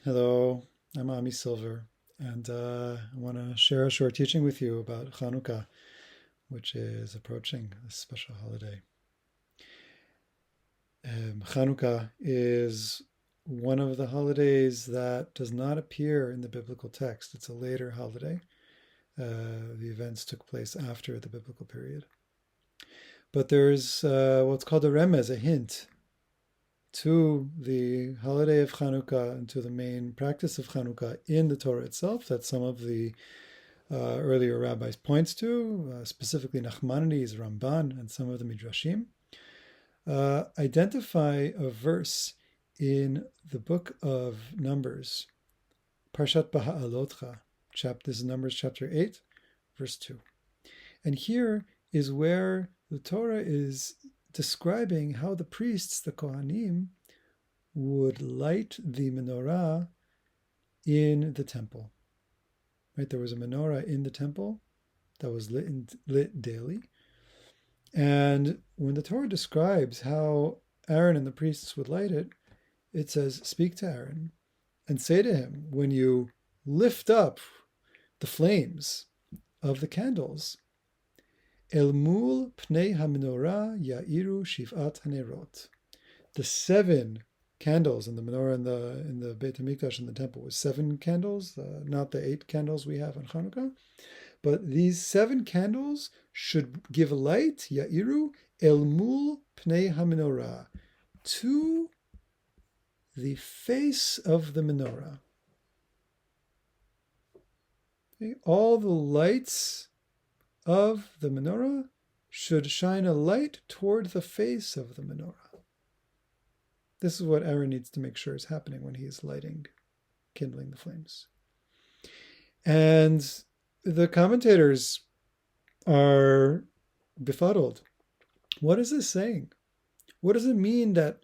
Hello, I'm Ami Silver, and I want to share a short teaching with you about Chanukah, which is approaching this special holiday. Chanukah is one of the holidays that does not appear in the biblical text. It's a later holiday. The events took place after the biblical period. But there's what's called a remez, a hint, to the holiday of Chanukah and to the main practice of Chanukah in the Torah itself that some of the earlier rabbis points to, specifically Nachmanides, Ramban, and some of the Midrashim, identify a verse in the book of Numbers, Parshat Baha'alotcha, this is Numbers chapter 8, verse 2. And here is where the Torah is describing how the priests, the Kohanim, would light the menorah in the temple. Right, there was a menorah in the temple that was lit daily. And when the Torah describes how Aaron and the priests would light it, it says, speak to Aaron and say to him, when you lift up the flames of the candles, El mul pnei ha-menorah ya'iru shiv'at hanerot. The 7 candles in the menorah in the Beit HaMikdash in the temple was 7 candles, not the 8 candles we have on Chanukah. But these 7 candles should give light, ya'iru, el mul pnei ha-menorah, to the face of the menorah. Okay? All the lights of the menorah should shine a light toward the face of the menorah. This is what Aaron needs to make sure is happening when he is kindling the flames. And the commentators are befuddled. What is this saying? What does it mean that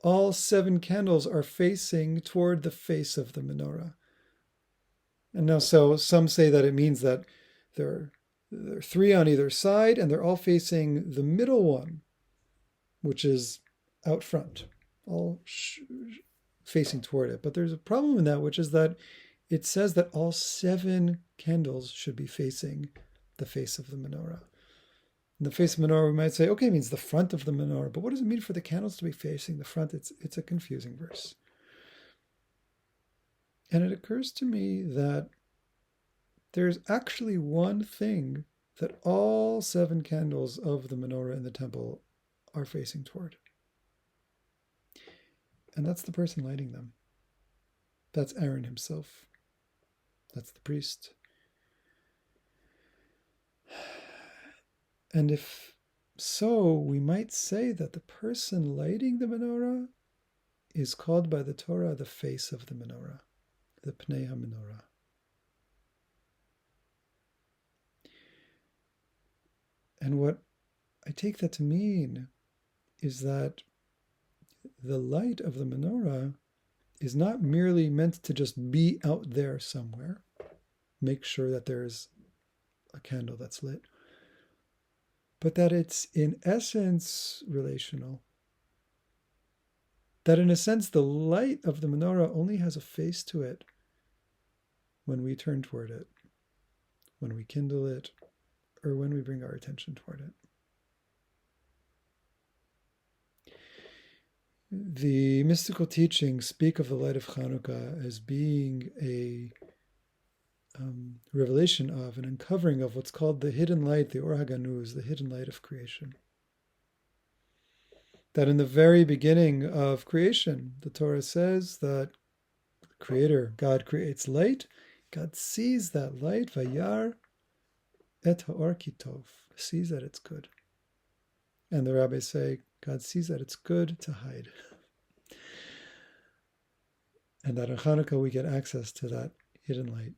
all 7 candles are facing toward the face of the menorah? And now, so some say that it means that there are 3 on either side, and they're all facing the middle one, which is out front, all facing toward it. But there's a problem in that, which is that it says that all 7 candles should be facing the face of the menorah. In the face of the menorah, we might say, okay, it means the front of the menorah, but what does it mean for the candles to be facing the front? It's a confusing verse. And it occurs to me that there's actually one thing that all 7 candles of the menorah in the temple are facing toward. And that's the person lighting them. That's Aaron himself. That's the priest. And if so, we might say that the person lighting the menorah is called by the Torah the face of the menorah, the Pnei HaMenorah. And what I take that to mean is that the light of the menorah is not merely meant to just be out there somewhere, make sure that there's a candle that's lit, but that it's in essence relational. That in a sense, the light of the menorah only has a face to it when we turn toward it, when we kindle it, or when we bring our attention toward it. The mystical teachings speak of the light of Chanukah as being a revelation of, an uncovering of what's called the hidden light, the Or HaGanuz, the hidden light of creation. That in the very beginning of creation, the Torah says that the Creator, God creates light, God sees that light, Vayar et ha'or ki tov, sees that it's good. And the rabbis say, God sees that it's good to hide. And that on Chanukah we get access to that hidden light.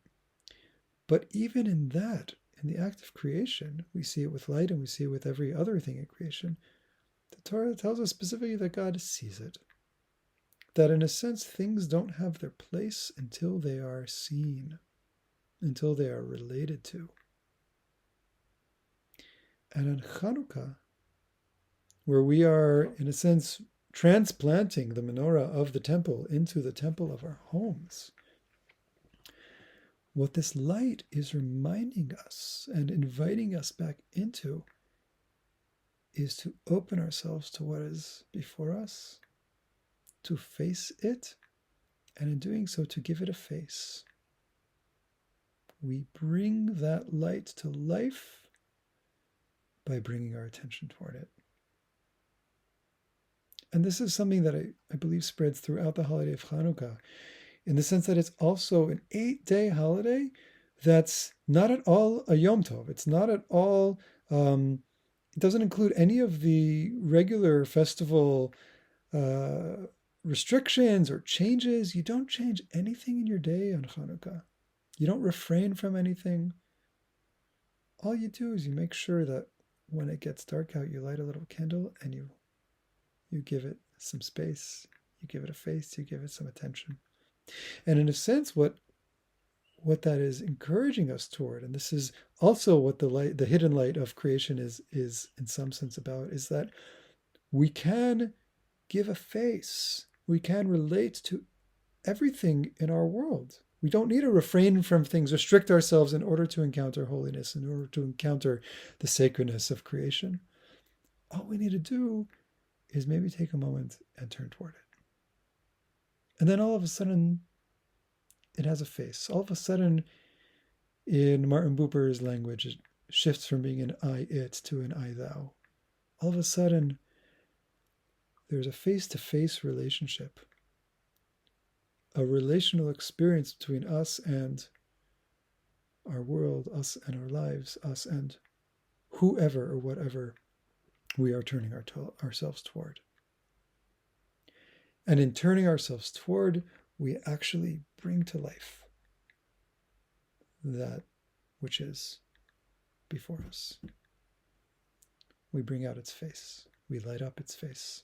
But even in that, in the act of creation, we see it with light and we see it with every other thing in creation. The Torah tells us specifically that God sees it. That in a sense, things don't have their place until they are seen, until they are related to. And on Chanukah, where we are, in a sense, transplanting the menorah of the temple into the temple of our homes. What this light is reminding us and inviting us back into is to open ourselves to what is before us, to face it, and in doing so, to give it a face. We bring that light to life by bringing our attention toward it. And this is something that I believe spreads throughout the holiday of Chanukah, in the sense that it's also an 8-day holiday that's not at all a Yom Tov. It's not at all, it doesn't include any of the regular festival restrictions or changes. You don't change anything in your day on Chanukah. You don't refrain from anything. All you do is you make sure that when it gets dark out, you light a little candle and you give it some space, you give it a face, you give it some attention. And in a sense, what that is encouraging us toward, and this is also what the hidden light of creation is in some sense about, is that we can give a face, we can relate to everything in our world. We don't need to refrain from things, restrict ourselves in order to encounter holiness, in order to encounter the sacredness of creation. All we need to do is maybe take a moment and turn toward it. And then all of a sudden, it has a face. All of a sudden, in Martin Buber's language, it shifts from being an I-it to an I-thou. All of a sudden, there's a face-to-face relationship, a relational experience between us and our world, us and our lives, us and whoever or whatever we are turning ourselves toward. And in turning ourselves toward, we actually bring to life that which is before us. We bring out its face. We light up its face.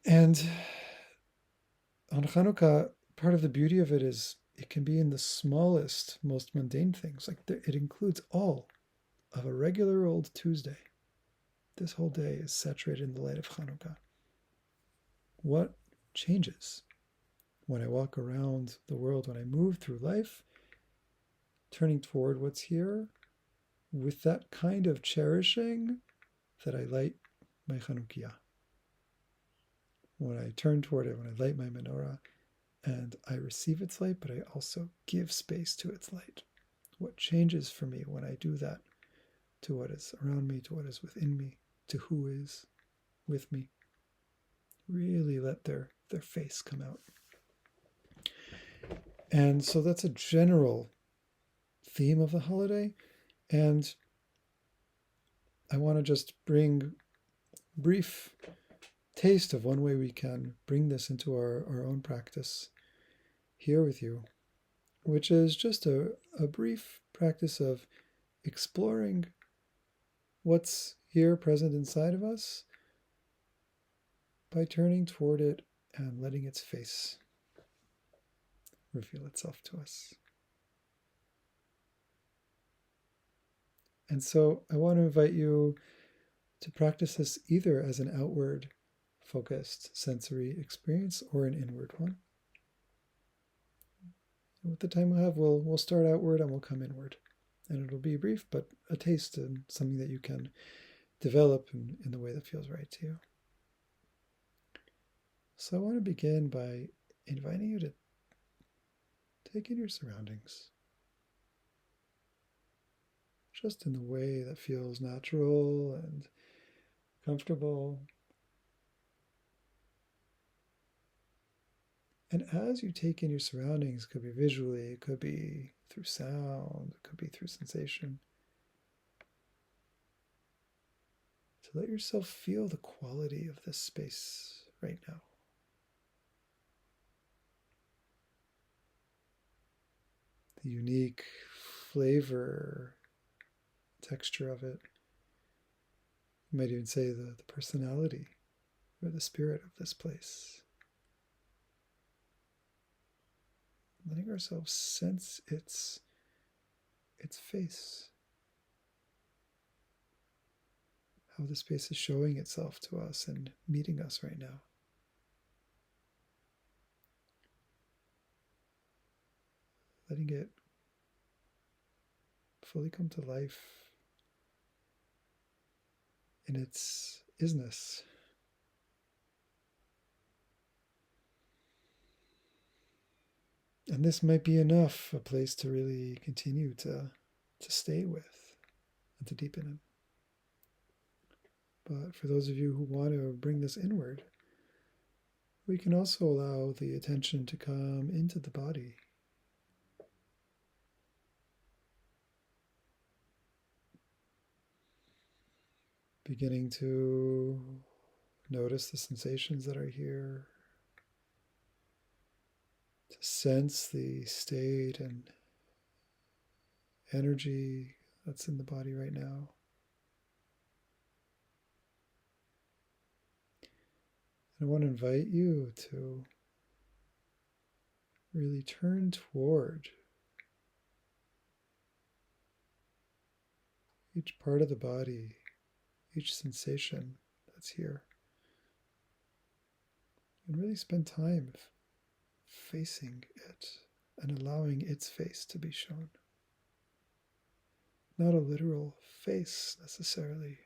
And on Chanukah, part of the beauty of it is it can be in the smallest, most mundane things. Like it includes all of a regular old Tuesday. This whole day is saturated in the light of Chanukah. What changes when I walk around the world, when I move through life, turning toward what's here with that kind of cherishing that I light my Chanukiah. When I turn toward it, when I light my menorah, and I receive its light, but I also give space to its light. What changes for me when I do that to what is around me, to what is within me, to who is with me? Really let their face come out. And so that's a general theme of the holiday. And I want to just bring a brief taste of one way we can bring this into our own practice here with you, which is just a brief practice of exploring what's here present inside of us by turning toward it and letting its face reveal itself to us. And so I want to invite you to practice this either as an outward focused sensory experience or an inward one. And with the time we'll have, we'll start outward and we'll come inward. And it'll be brief, but a taste and something that you can develop in the way that feels right to you. So I want to begin by inviting you to take in your surroundings, just in the way that feels natural and comfortable. And as you take in your surroundings, it could be visually, it could be through sound, it could be through sensation, to let yourself feel the quality of this space right now. The unique flavor, texture of it. You might even say the personality or the spirit of this place. Letting ourselves sense its face. how the space is showing itself to us and meeting us right now. Letting it fully come to life in its isness. And this might be enough, a place to really continue to stay with and to deepen in. But for those of you who want to bring this inward, we can also allow the attention to come into the body. Beginning to notice the sensations that are here, to sense the state and energy that's in the body right now. And I want to invite you to really turn toward each part of the body, each sensation that's here, and really spend time facing it and allowing its face to be shown. Not a literal face necessarily,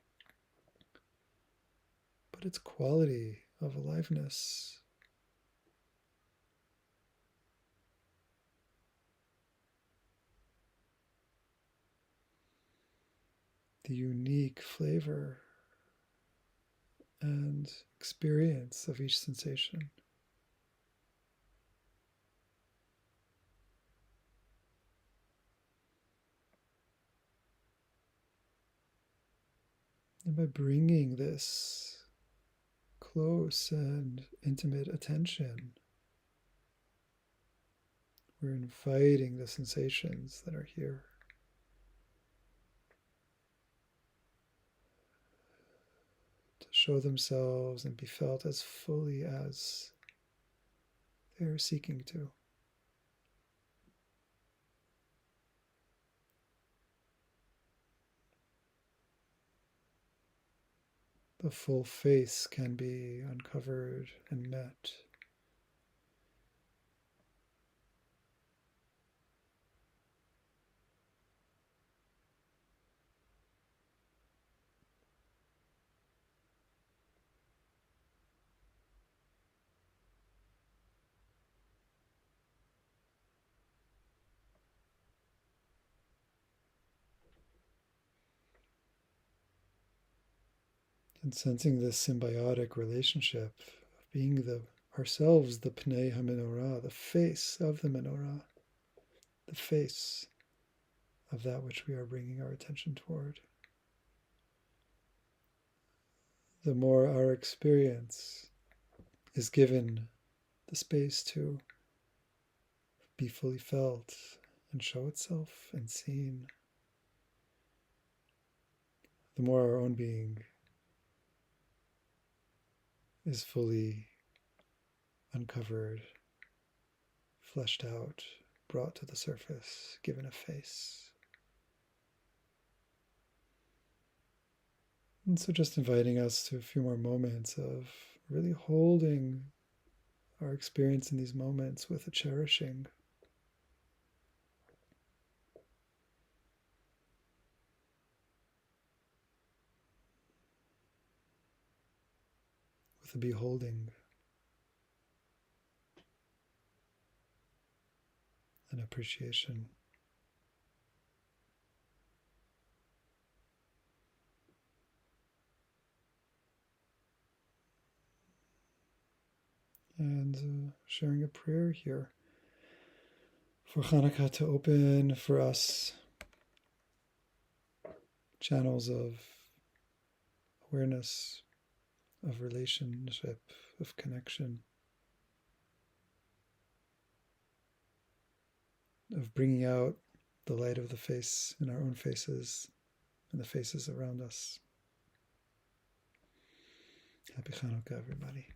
but its quality of aliveness. The unique flavor and experience of each sensation. And by bringing this close and intimate attention, we're inviting the sensations that are here to show themselves and be felt as fully as they are seeking to. The full face can be uncovered and met. And sensing this symbiotic relationship of being ourselves the Pnei HaMenorah, the face of the menorah, the face of that which we are bringing our attention toward. The more our experience is given the space to be fully felt and show itself and seen, the more our own being is fully uncovered, fleshed out, brought to the surface, given a face. And so just inviting us to a few more moments of really holding our experience in these moments with a cherishing. With a beholding. An appreciation. And sharing a prayer here for Chanukah to open for us channels of awareness, of relationship, of connection, of bringing out the light of the face in our own faces and the faces around us. Happy Chanukah, everybody.